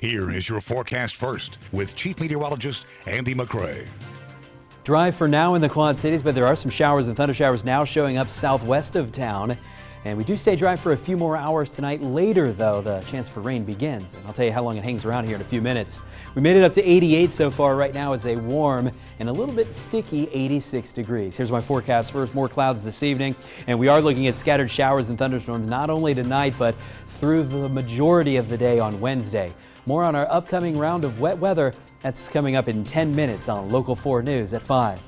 here is your forecast first with Chief Meteorologist Andy McCrae. Dry for now in the Quad Cities, but there are some showers and thunder showers now showing up southwest of town. And we do stay dry for a few more hours tonight. Later, though, the chance for rain begins. And I'll tell you how long it hangs around here in a few minutes. We made it up to 88 so far. Right now it's a warm and a little bit sticky 86 degrees. Here's my forecast first. More clouds this evening. And we are looking at scattered showers and thunderstorms not only tonight, but through the majority of the day on Wednesday. More on our upcoming round of wet weather. That's coming up in 10 minutes on Local 4 News at 5.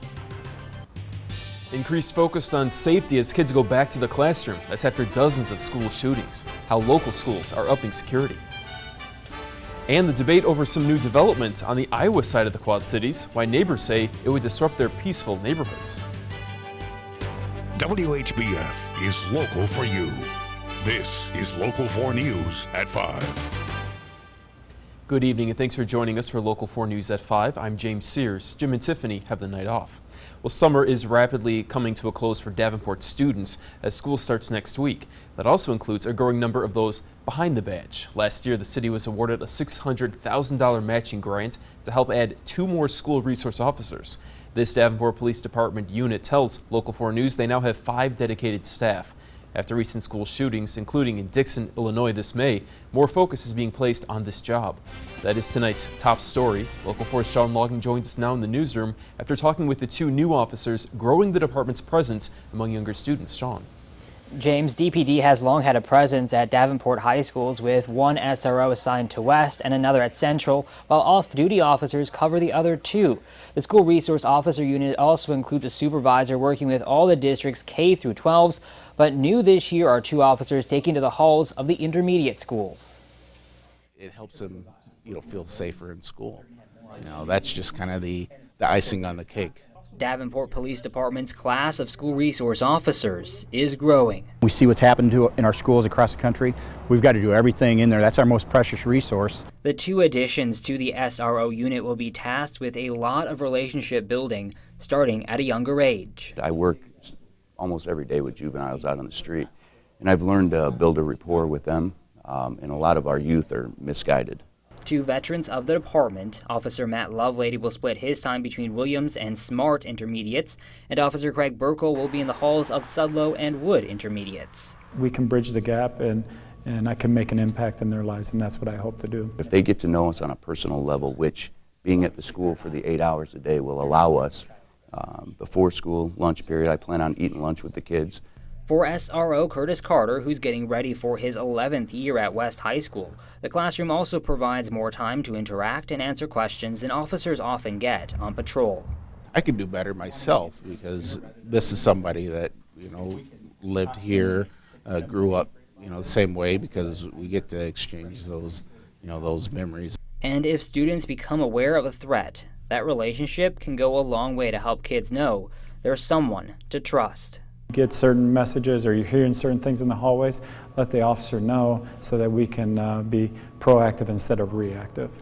Increased focus on safety as kids go back to the classroom. That's after dozens of school shootings. How local schools are upping security. And the debate over some new development on the Iowa side of the Quad Cities. Why neighbors say it would disrupt their peaceful neighborhoods. WHBF is local for you. This is Local 4 News at 5. Good evening and thanks for joining us for Local 4 News at 5. I'm James Sears. Jim and Tiffany have the night off. Well, summer is rapidly coming to a close for Davenport students as school starts next week. That also includes a growing number of those behind the badge. Last year, the city was awarded a $600,000 matching grant to help add 2 more school resource officers. This Davenport Police Department unit tells Local 4 News they now have 5 dedicated staff. After recent school shootings, including in Dixon, Illinois this May, more focus is being placed on this job. That is tonight's top story. Local 4's Sean Logging joins us now in the newsroom after talking with the 2 new officers, growing the department's presence among younger students. Sean. James, DPD has long had a presence at Davenport high schools with 1 SRO assigned to West and another at Central, while off-duty officers cover the other 2. The School Resource Officer Unit also includes a supervisor working with all the district's K through 12s, but new this year are 2 officers taking to the halls of the intermediate schools. It helps them, feel safer in school. That's just kind of the icing on the cake. Davenport Police Department's class of school resource officers is growing. We see what's happened in our schools across the country. We've got to do everything in there. That's our most precious resource. The 2 additions to the SRO unit will be tasked with a lot of relationship building, starting at a younger age. I work almost every day with juveniles out on the street, and I've learned to build a rapport with them, and a lot of our youth are misguided. 2 veterans of the department, Officer Matt Lovelady will split his time between Williams and Smart Intermediates, and Officer Craig Burkle will be in the halls of Sudlow and Wood Intermediates. We can bridge the gap and I can make an impact in their lives, and that's what I hope to do. If they get to know us on a personal level, which being at the school for the 8 hours a day will allow us, before school lunch period, I plan on eating lunch with the kids. For SRO Curtis Carter, who's getting ready for his 11th year at West High School, the classroom also provides more time to interact and answer questions than officers often get on patrol. I could do better myself because this is somebody that, lived here, grew up, the same way, because we get to exchange those, those memories. And if students become aware of a threat, that relationship can go a long way to help kids know there's someone to trust. Get certain messages or you're hearing certain things in the hallways, let the officer know so that we can be proactive instead of reactive.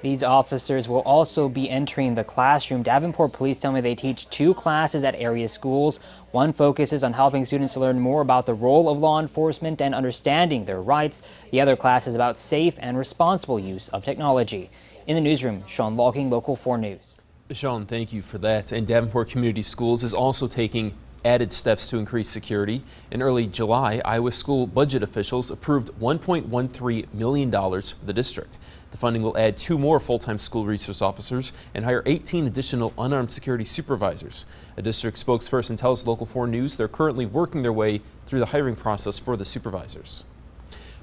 These officers will also be entering the classroom. Davenport Police tell me they teach 2 classes at area schools. One focuses on helping students to learn more about the role of law enforcement and understanding their rights. The other class is about safe and responsible use of technology. In the newsroom, Sean Logging, Local 4 News. Sean, thank you for that. And Davenport Community Schools is also taking added steps to increase security. In early July, Iowa school budget officials approved $1.13 million for the district. The funding will add 2 more full-time school resource officers and hire 18 additional unarmed security supervisors. A district spokesperson tells Local 4 News they're currently working their way through the hiring process for the supervisors.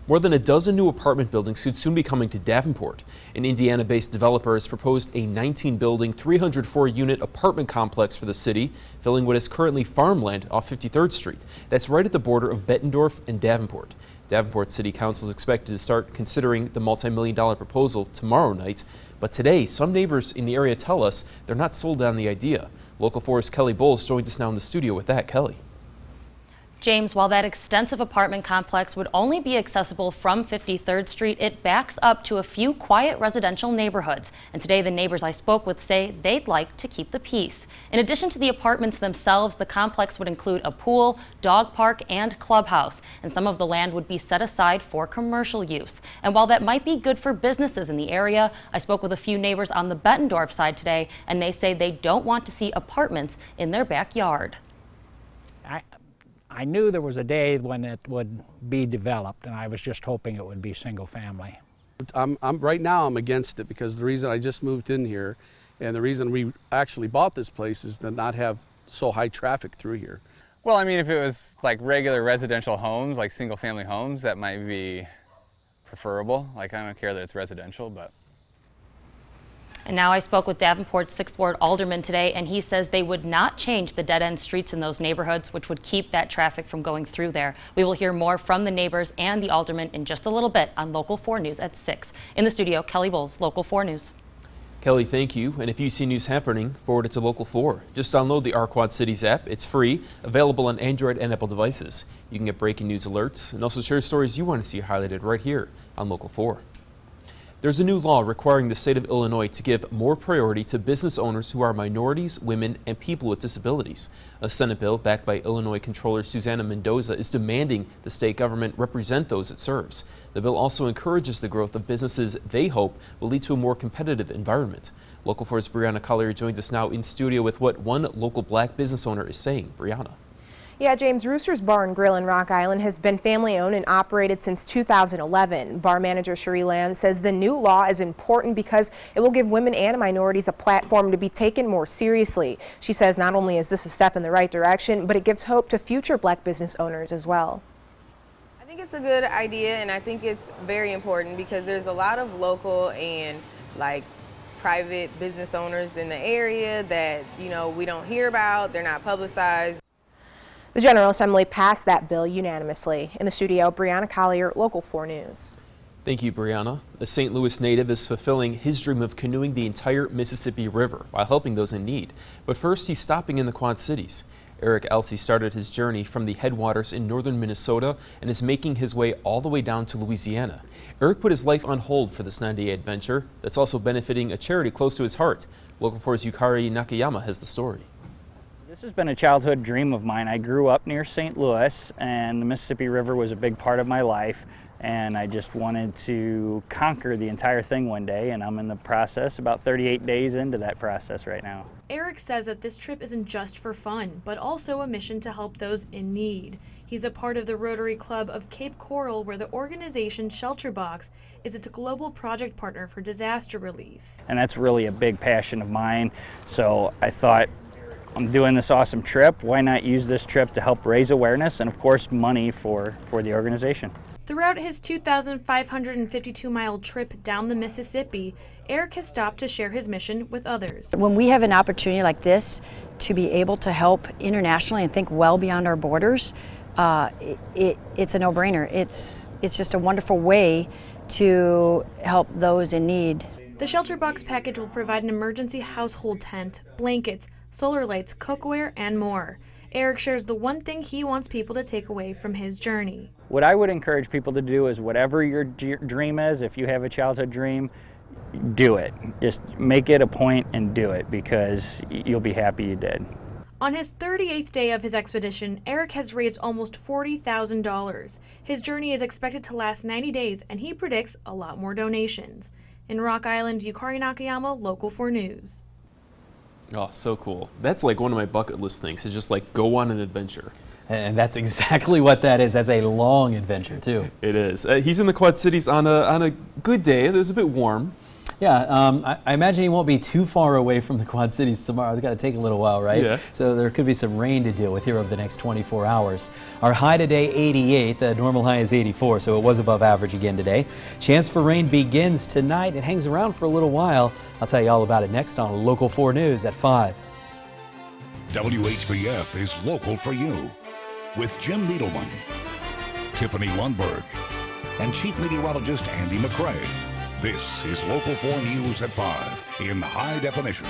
More than a dozen new apartment buildings could soon be coming to Davenport. An Indiana-based developer has proposed a 19-building, 304-unit apartment complex for the city, filling what is currently farmland off 53rd Street. That's right at the border of Bettendorf and Davenport. Davenport City Council is expected to start considering the multi-million-dollar proposal tomorrow night. But today, some neighbors in the area tell us they're not sold on the idea. Local 4's Kelly Bowles joins us now in the studio with that. Kelly. James, while that extensive apartment complex would only be accessible from 53rd Street, it backs up to a few quiet residential neighborhoods. And today the neighbors I spoke with say they'd like to keep the peace. In addition to the apartments themselves, the complex would include a pool, dog park, and clubhouse. And some of the land would be set aside for commercial use. And while that might be good for businesses in the area, I spoke with a few neighbors on the Bettendorf side today, and they say they don't want to see apartments in their backyard. I knew there was a day when it would be developed, and I was just hoping it would be single family. Right now I'm against it because the reason I just moved in here and the reason we actually bought this place is to not have so high traffic through here. Well, I mean, if it was like regular residential homes, like single family homes, that might be preferable. Like, I don't care that it's residential, but. And now I spoke with Davenport's 6th Ward Alderman today, and he says they would not change the dead-end streets in those neighborhoods, which would keep that traffic from going through there. We will hear more from the neighbors and the alderman in just a little bit on Local 4 News at 6. In the studio, Kelly Bowles, Local 4 News. Kelly, thank you. And if you see news happening, forward it to Local 4. Just download the Our Quad Cities app. It's free, available on Android and Apple devices. You can get breaking news alerts and also share stories you want to see highlighted right here on Local 4. There's a new law requiring the state of Illinois to give more priority to business owners who are minorities, women, and people with disabilities. A Senate bill backed by Illinois Comptroller Susana Mendoza is demanding the state government represent those it serves. The bill also encourages the growth of businesses they hope will lead to a more competitive environment. Local 4's Brianna Collier joins us now in studio with what one local black business owner is saying. Brianna. Yeah, James, Rooster's Bar and Grill in Rock Island has been family-owned and operated since 2011. Bar manager Cherie Lamb says the new law is important because it will give women and minorities a platform to be taken more seriously. She says not only is this a step in the right direction, but it gives hope to future black business owners as well. I think it's a good idea, and I think it's very important because there's a lot of local and private business owners in the area that, we don't hear about. They're not publicized. The General Assembly passed that bill unanimously. In the studio, Brianna Collier, Local 4 News. Thank you, Brianna. A St. Louis native is fulfilling his dream of canoeing the entire Mississippi River while helping those in need. But first, he's stopping in the Quad Cities. Eric Elsey started his journey from the headwaters in northern Minnesota and is making his way all the way down to Louisiana. Eric put his life on hold for this 9-day adventure that's also benefiting a charity close to his heart. Local 4's Yukari Nakayama has the story. This has been a childhood dream of mine. I grew up near St. Louis, and the Mississippi River was a big part of my life, and I just wanted to conquer the entire thing one day, and I'm in the process, about 38 days into that process right now. Eric says that this trip isn't just for fun, but also a mission to help those in need. He's a part of the Rotary Club of Cape Coral, where the organization ShelterBox is its global project partner for disaster relief. And that's really a big passion of mine, so I thought, I'm doing this awesome trip, why not use this trip to help raise awareness and of course money for the organization. Throughout his 2,552-mile trip down the Mississippi, Eric has stopped to share his mission with others. When we have an opportunity like this to be able to help internationally and think well beyond our borders, it's a no-brainer. It's just a wonderful way to help those in need. The ShelterBox package will provide an emergency household tent, blankets, solar lights, cookware, and more. Eric shares the one thing he wants people to take away from his journey. What I would encourage people to do is whatever your dream is, if you have a childhood dream, do it. Just make it a point and do it because you'll be happy you did. On his 38th day of his expedition, Eric has raised almost $40,000. His journey is expected to last 90 days, and he predicts a lot more donations. In Rock Island, Yukari Nakayama, Local 4 News. Oh, so cool. That's like one of my bucket list things, to just go on an adventure. And that's exactly what that is. That's a long adventure, too. It is. He's in the Quad Cities on a good day. It was a bit warm. Yeah, I imagine he won't be too far away from the Quad Cities tomorrow. It's got to take a little while, right? Yeah. So there could be some rain to deal with here over the next 24 hours. Our high today, 88. The normal high is 84, so it was above average again today. Chance for rain begins tonight. It hangs around for a little while. I'll tell you all about it next on Local 4 News at 5. WHBF is local for you with Jim Needleman, Tiffany Lundberg, and Chief Meteorologist Andy McCrae. This is Local 4 News at 5 in high definition.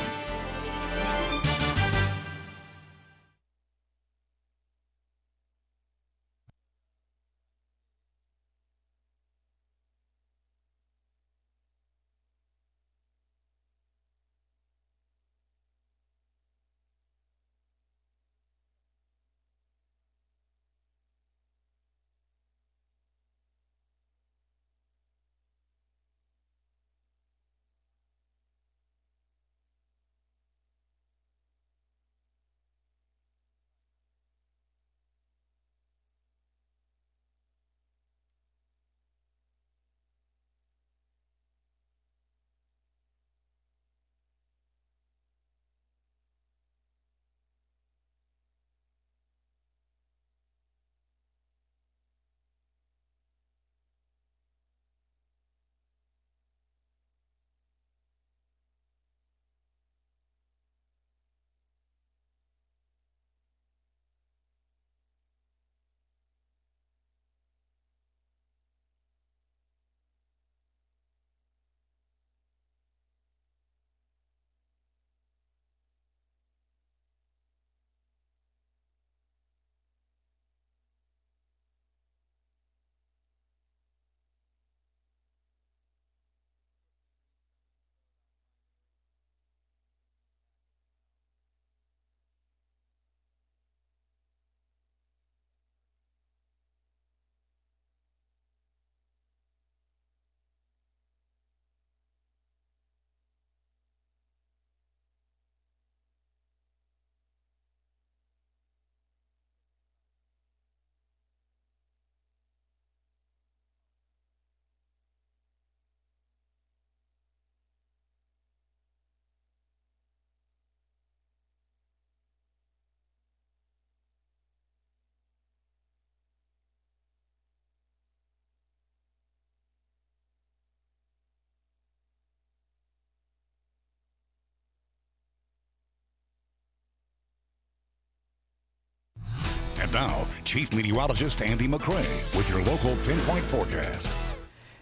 And now, Chief Meteorologist Andy McCray with your local pinpoint forecast.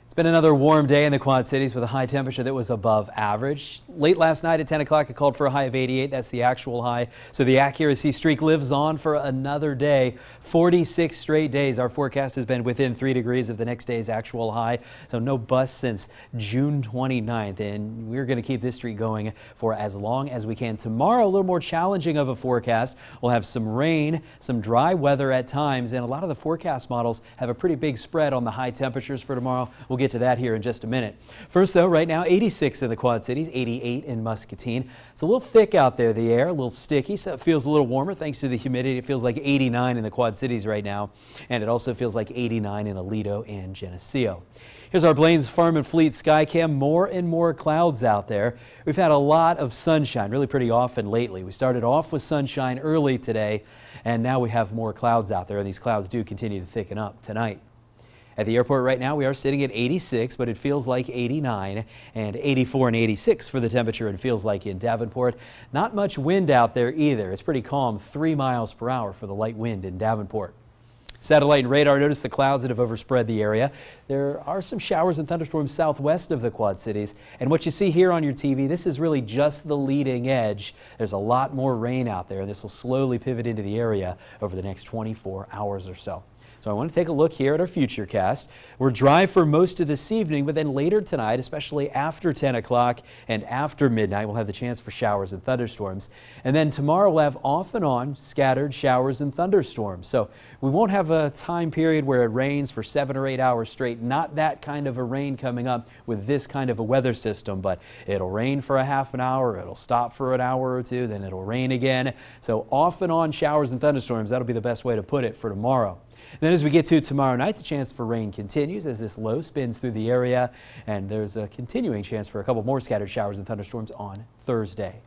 It's been another warm day in the Quad Cities with a high temperature that was above average. Late last night at 10 o'clock, it called for a high of 88. That's the actual high. So the accuracy streak lives on for another day. 46 straight days. Our forecast has been within 3 degrees of the next day's actual high. So no bust since June 29th. And we're going to keep this streak going for as long as we can. Tomorrow, a little more challenging of a forecast. We'll have some rain, some dry weather at times. And a lot of the forecast models have a pretty big spread on the high temperatures for tomorrow. We'll get to that here in just a minute. First, though, right now, 86 in the Quad Cities, 88 in Muscatine. It's a little thick out there, the air, a little sticky, so it feels a little warmer thanks to the humidity. It feels like 89 in the Quad Cities right now, and it also feels like 89 in Aledo and Geneseo. Here's our Blaines Farm and Fleet Skycam. More and more clouds out there. We've had a lot of sunshine, really pretty often lately. We started off with sunshine early today, and now we have more clouds out there, and these clouds do continue to thicken up tonight. At the airport right now, we are sitting at 86, but it feels like 89, and 84 and 86 for the temperature it feels like in Davenport. Not much wind out there either. It's pretty calm, 3 miles per hour for the light wind in Davenport. Satellite and radar notice the clouds that have overspread the area. There are some showers and thunderstorms southwest of the Quad Cities. And what you see here on your TV, this is really just the leading edge. There's a lot more rain out there, and this will slowly pivot into the area over the next 24 hours or so. So I want to take a look here at our Futurecast. We're dry for most of this evening, but then later tonight, especially after 10 o'clock and after midnight, we'll have the chance for showers and thunderstorms. And then tomorrow we'll have off and on scattered showers and thunderstorms. So we won't have a time period where it rains for 7 or 8 hours straight. Not that kind of a rain coming up with this kind of a weather system, but it'll rain for a half an hour, it'll stop for an hour or two, then it'll rain again. So off and on showers and thunderstorms, that'll be the best way to put it for tomorrow. Then as we get to tomorrow night, the chance for rain continues as this low spins through the area, and there's a continuing chance for a couple more scattered showers and thunderstorms on Thursday.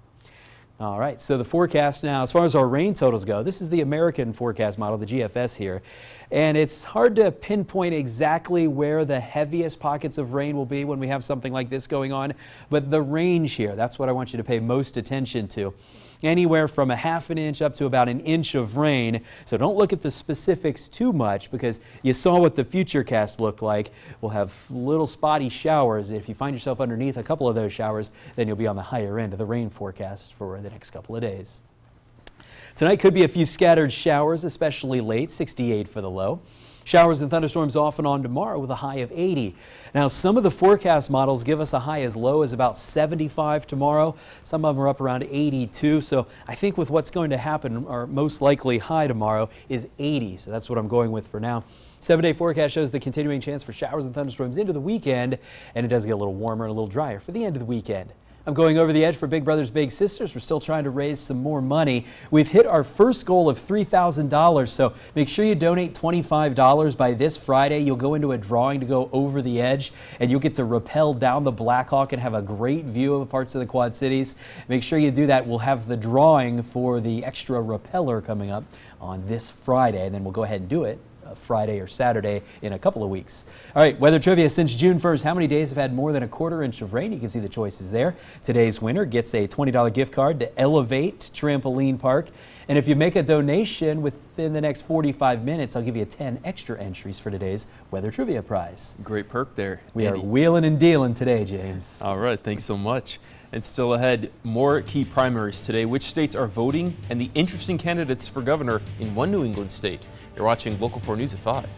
All right, so the forecast now, as far as our rain totals go, this is the American forecast model, the GFS here, and it's hard to pinpoint exactly where the heaviest pockets of rain will be when we have something like this going on, but the range here, that's what I want you to pay most attention to. Anywhere from a half an inch up to about an inch of rain. So don't look at the specifics too much because you saw what the Futurecast looked like. We'll have little spotty showers. If you find yourself underneath a couple of those showers, then you'll be on the higher end of the rain forecast for the next couple of days. Tonight could be a few scattered showers, especially late, 68 for the low. Showers and thunderstorms off and on tomorrow with a high of 80. Now, some of the forecast models give us a high as low as about 75 tomorrow. Some of them are up around 82. So I think with what's going to happen, our most likely high tomorrow is 80. So that's what I'm going with for now. 7-day forecast shows the continuing chance for showers and thunderstorms into the weekend, and it does get a little warmer and a little drier for the end of the weekend. I'm going over the edge for Big Brothers Big Sisters. We're still trying to raise some more money. We've hit our first goal of $3,000, so make sure you donate $25 by this Friday. You'll go into a drawing to go over the edge, and you'll get to rappel down the Blackhawk and have a great view of parts of the Quad Cities. Make sure you do that. We'll have the drawing for the extra rappeller coming up on this Friday, and then we'll go ahead and do it Friday or Saturday in a couple of weeks. All right, weather trivia since June 1st. How many days have had more than a quarter inch of rain? You can see the choices there. Today's winner gets a $20 gift card to Elevate Trampoline Park. And if you make a donation within the next 45 minutes, I'll give you 10 extra entries for today's weather trivia prize. Great perk there. We are wheeling and dealing today, James. All right, thanks so much. And still ahead, more key primaries today. Which states are voting and the interesting candidates for governor in one New England state. You're watching Local 4 News at 5.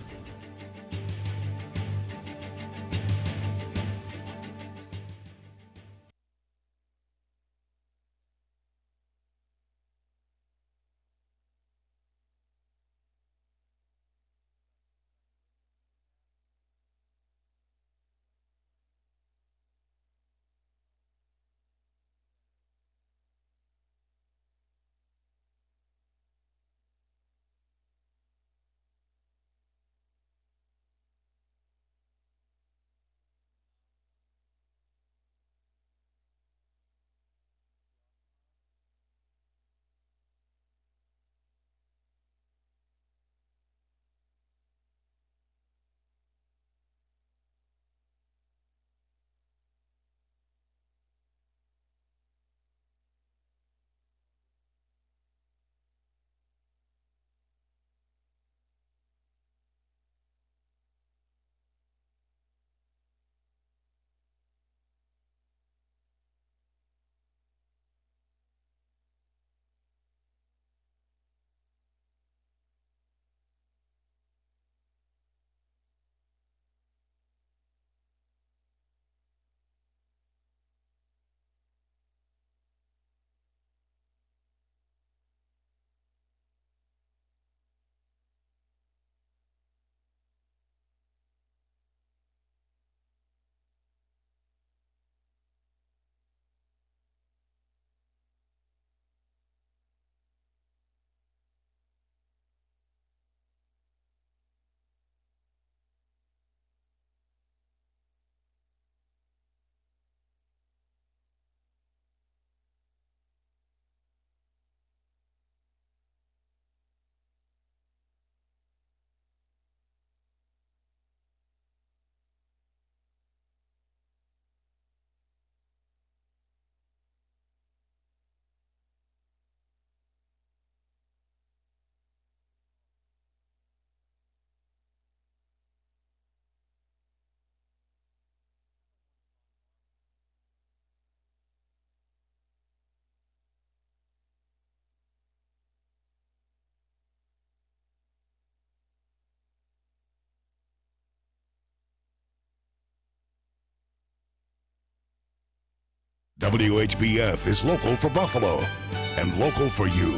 WHBF is local for Buffalo and local for you.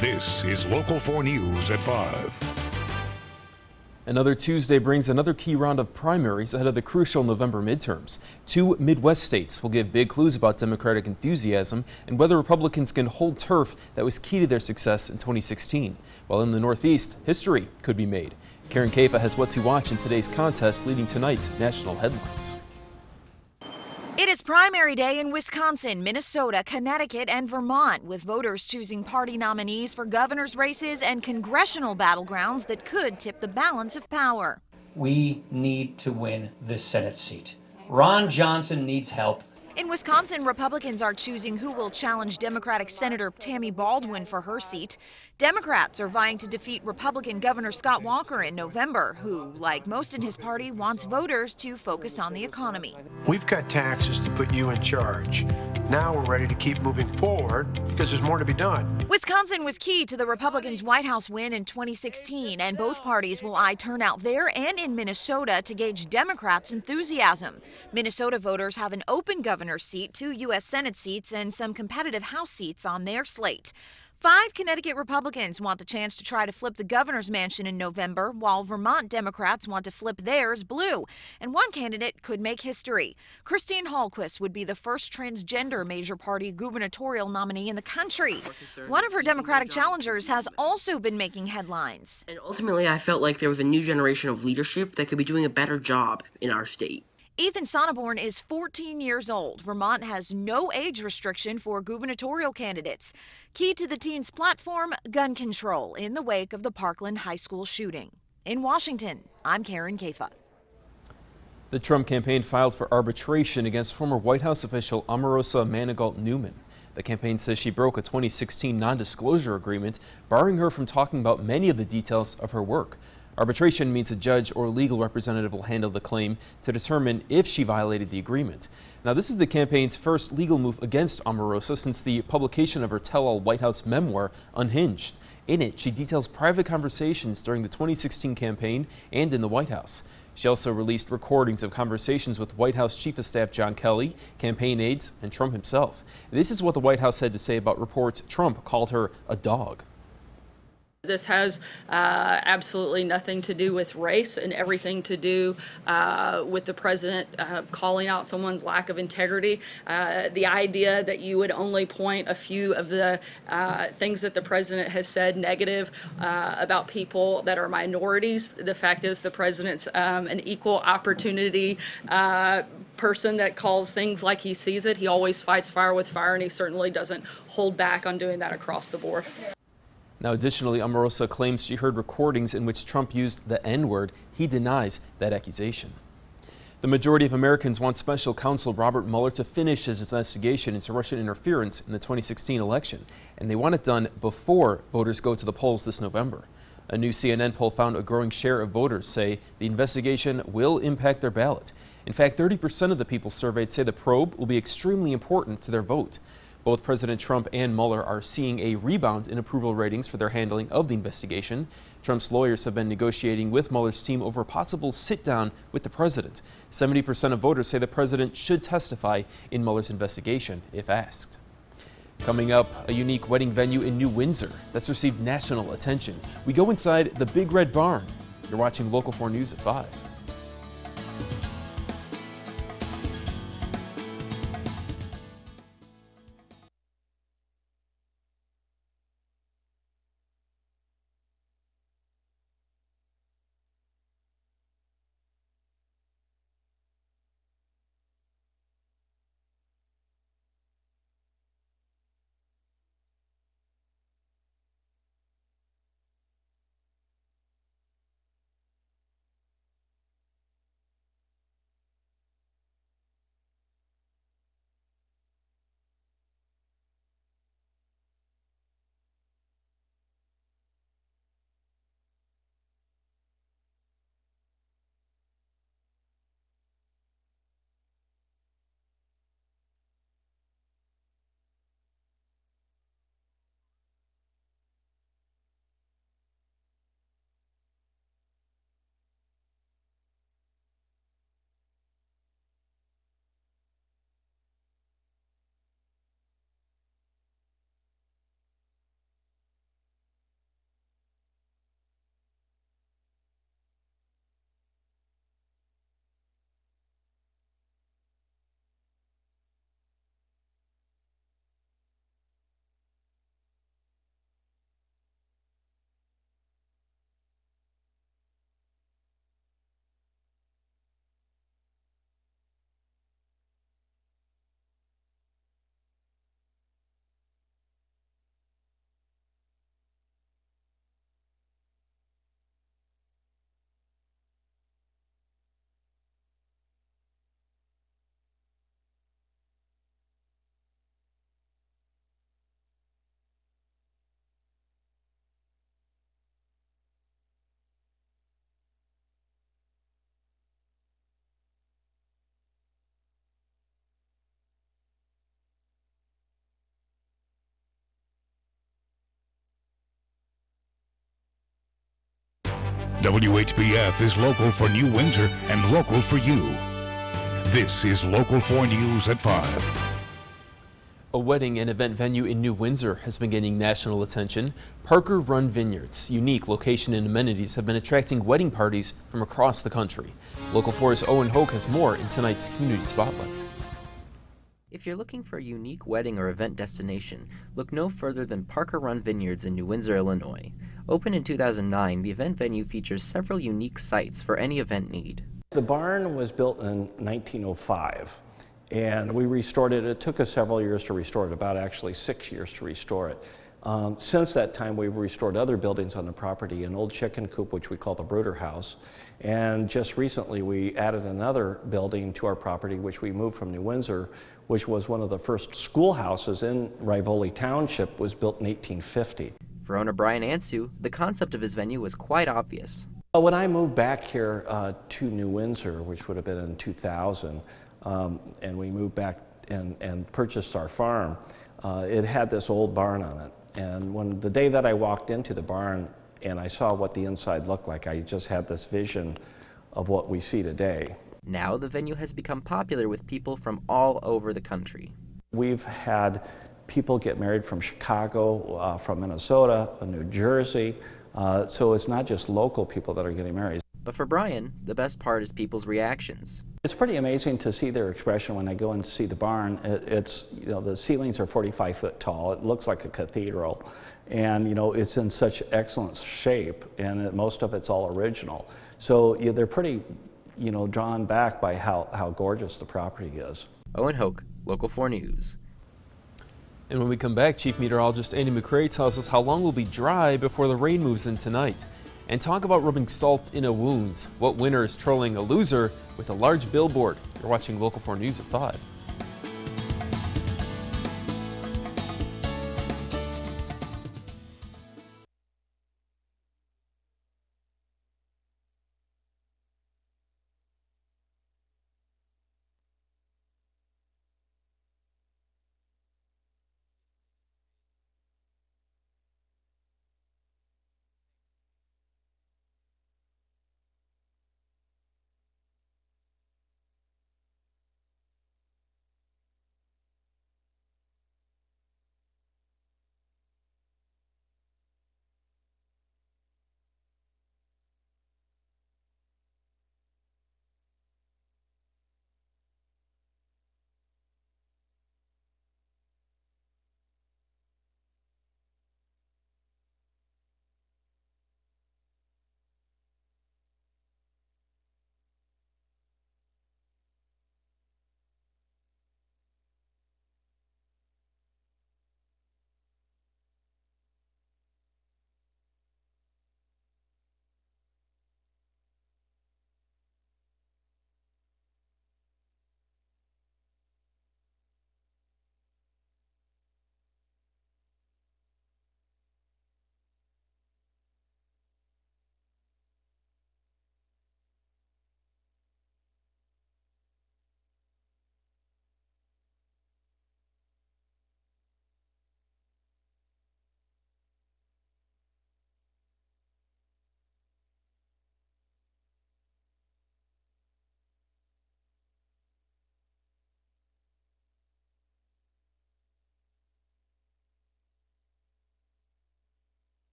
This is Local 4 News at 5. Another Tuesday brings another key round of primaries ahead of the crucial November midterms. 2 Midwest states will give big clues about Democratic enthusiasm and whether Republicans can hold turf that was key to their success in 2016. While in the Northeast, history could be made. Karen Kaifa has what to watch in today's contest, leading tonight's national headlines. It is primary day in Wisconsin, Minnesota, Connecticut, and Vermont, with voters choosing party nominees for governor's races and congressional battlegrounds that could tip the balance of power. We need to win this Senate seat. Ron Johnson needs help. In Wisconsin, Republicans are choosing who will challenge Democratic Senator Tammy Baldwin for her seat. Democrats are vying to defeat Republican Governor Scott Walker in November, who, like most in his party, wants voters to focus on the economy. We've cut taxes to put you in charge. Now we're ready to keep moving forward because there's more to be done. Wisconsin was key to the Republicans' White House win in 2016, and both parties will eye turnout there and in Minnesota to gauge Democrats' enthusiasm. Minnesota voters have an open governor's seat, 2 U.S. Senate seats, and some competitive House seats on their slate. 5 Connecticut Republicans want the chance to try to flip the governor's mansion in November, while Vermont Democrats want to flip theirs blue. And one candidate could make history. Christine Hallquist would be the first transgender major party gubernatorial nominee in the country. One of her Democratic challengers has also been making headlines. And ultimately, I felt like there was a new generation of leadership that could be doing a better job in our state. Ethan Sonneborn is 14 years old. Vermont has no age restriction for gubernatorial candidates. Key to the teen's platform, gun control in the wake of the Parkland High School shooting. In Washington, I'm Karen Kaifa. The Trump campaign filed for arbitration against former White House official Omarosa Manigault-Newman. The campaign says she broke a 2016 non-disclosure agreement, barring her from talking about many of the details of her work. Arbitration means a judge or legal representative will handle the claim to determine if she violated the agreement. Now, this is the campaign's first legal move against Omarosa since the publication of her tell-all White House memoir, Unhinged. In it, she details private conversations during the 2016 campaign and in the White House. She also released recordings of conversations with White House Chief of Staff John Kelly, campaign aides, and Trump himself. This is what the White House had to say about reports Trump called her a dog. This has absolutely nothing to do with race and everything to do with the president calling out someone's lack of integrity. The idea that you would only point a few of the things that the president has said negative about people that are minorities. The fact is the president's an equal opportunity person that calls things like he sees it. He always fights fire with fire, and he certainly doesn't hold back on doing that across the board. Now, additionally, Omarosa claims she heard recordings in which Trump used the N-word. He denies that accusation. The majority of Americans want special counsel Robert Mueller to finish his investigation into Russian interference in the 2016 election, and they want it done before voters go to the polls this November. A new CNN poll found a growing share of voters say the investigation will impact their ballot. In fact, 30% of the people surveyed say the probe will be extremely important to their vote. Both President Trump and Mueller are seeing a rebound in approval ratings for their handling of the investigation. Trump's lawyers have been negotiating with Mueller's team over a possible sit-down with the president. 70% of voters say the president should testify in Mueller's investigation if asked. Coming up, a unique wedding venue in New Windsor that's received national attention. We go inside the Big Red Barn. You're watching Local 4 News at 5. WHBF is local for New Windsor and local for you. This is Local 4 News at 5. A wedding and event venue in New Windsor has been gaining national attention. Parker Run Vineyards' unique location and amenities have been attracting wedding parties from across the country. Local 4's Owen Hoke has more in tonight's Community Spotlight. If you're looking for a unique wedding or event destination, look no further than Parker Run Vineyards in New Windsor, Illinois. Opened in 2009, the event venue features several unique sites for any event need. The barn was built in 1905. And we restored it. It took us several years to restore it, about actually 6 years to restore it. Since that time, we've restored other buildings on the property, an old chicken coop, which we call the Brooder House. And just recently, we added another building to our property, which we moved from New Windsor, which was one of the first schoolhouses in Rivoli Township, was built in 1850. For owner Brian Ansu, the concept of his venue was quite obvious. When I moved back here to New Windsor, which would have been in 2000, and we moved back and purchased our farm, it had this old barn on it. And the day that I walked into the barn and I saw what the inside looked like, I just had this vision of what we see today. Now the venue has become popular with people from all over the country. We've had people get married from Chicago, from Minnesota, New Jersey, so it's not just local people that are getting married. But for Brian, the best part is people's reactions. It's pretty amazing to see their expression when they go and see the barn. The ceilings are 45 foot tall. It looks like a cathedral. And, it's in such excellent shape, and most of it's all original. So they're pretty, drawn back by how gorgeous the property is. Owen Hoke, Local 4 News. And when we come back, Chief Meteorologist Andy McCrae tells us how long will be dry before the rain moves in tonight. And talk about rubbing salt in a wound. What winner is trolling a loser with a large billboard? You're watching Local 4 News at 5.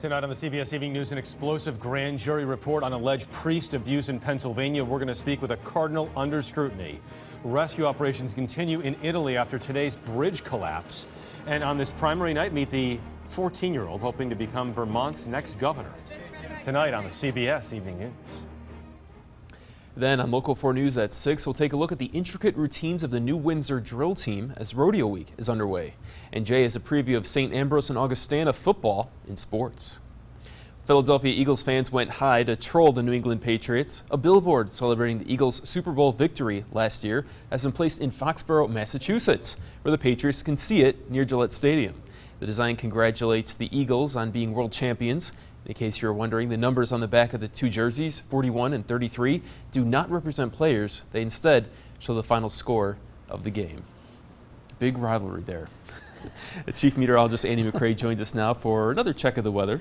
Tonight on the CBS Evening News, an explosive grand jury report on alleged priest abuse in Pennsylvania. We're going to speak with a cardinal under scrutiny. Rescue operations continue in Italy after today's bridge collapse. And on this primary night, meet the 14-year-old hoping to become Vermont's next governor. Tonight on the CBS Evening News. Then on Local 4 News at 6, we'll take a look at the intricate routines of the New Windsor drill team as Rodeo Week is underway. And Jay has a preview of St. Ambrose and Augustana football in sports. Philadelphia Eagles fans went high to troll the New England Patriots. A billboard celebrating the Eagles' Super Bowl victory last year has been placed in Foxborough, Massachusetts, where the Patriots can see it near Gillette Stadium. The design congratulates the Eagles on being world champions. In case you're wondering, the numbers on the back of the two jerseys, 41 and 33, do not represent players. They instead show the final score of the game. Big rivalry there. Chief Meteorologist Andy McCray joins us now for another check of the weather.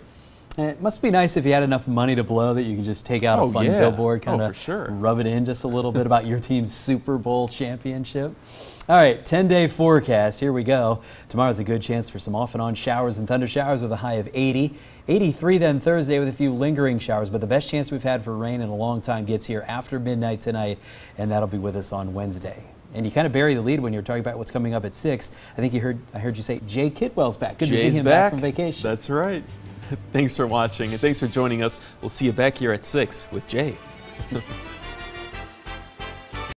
It must be nice if you had enough money to blow that you can just take out a fun billboard, kind of rub it in just a little bit about your team's Super Bowl championship. All right, 10-day forecast. Here we go. Tomorrow's a good chance for some off and on showers and thunder showers with a high of 80. 83 then Thursday with a few lingering showers, but the best chance we've had for rain in a long time gets here after midnight tonight, and that'll be with us on Wednesday. And you kind of bury the lead when you're talking about what's coming up at 6. I think I heard you say Jay Kidwell's back. Good to see him back from vacation. That's right. Thanks for watching, and thanks for joining us. We'll see you back here at 6 with Jay.